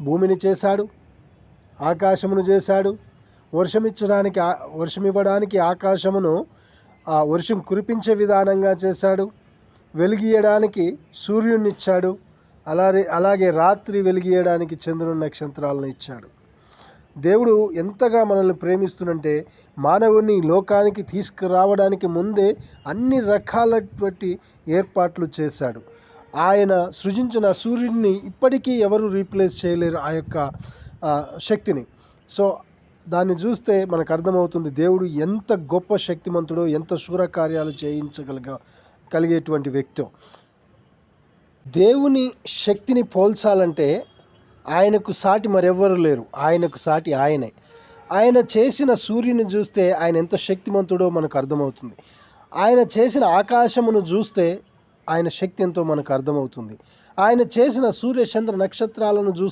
భూమిని చేశాడు, ఆకాశమును చేశాడు. వర్షమివ్వడానికి ఆకాశమును వర్షం కురిపించే విధానంగా చేశాడు. వెలిగియడానికి సూర్యుడిని ఇచ్చాడు. అలాగే రాత్రి వెలిగియడానికి చంద్రుని నక్షత్రాలను ఇచ్చాడు. దేవుడు ఎంతగా మనల్ని ప్రేమిస్తున్నంటే మానవుని లోకానికి తీసుకురావడానికి ముందే అన్ని రకాలటువంటి ఏర్పాట్లు చేశాడు. ఆయన సృజించిన సూర్యుడిని ఇప్పటికీ ఎవరు రీప్లేస్ చేయలేరు ఆ యొక్క శక్తిని. సో దాన్ని చూస్తే మనకు అర్థమవుతుంది దేవుడు ఎంత గొప్ప శక్తిమంతుడో, ఎంత శూరకార్యాలు కలిగేటువంటి వ్యక్తో. దేవుని శక్తిని పోల్చాలంటే ఆయనకు సాటి మరెవ్వరు లేరు. ఆయనకు సాటి ఆయనే. ఆయన చేసిన సూర్యుని చూస్తే ఆయన ఎంత శక్తిమంతుడో మనకు అర్థమవుతుంది. ఆయన చేసిన ఆకాశమును చూస్తే ఆయన శక్తి ఎంతో మనకు అర్థమవుతుంది. ఆయన చేసిన సూర్య చంద్ర నక్షత్రాలను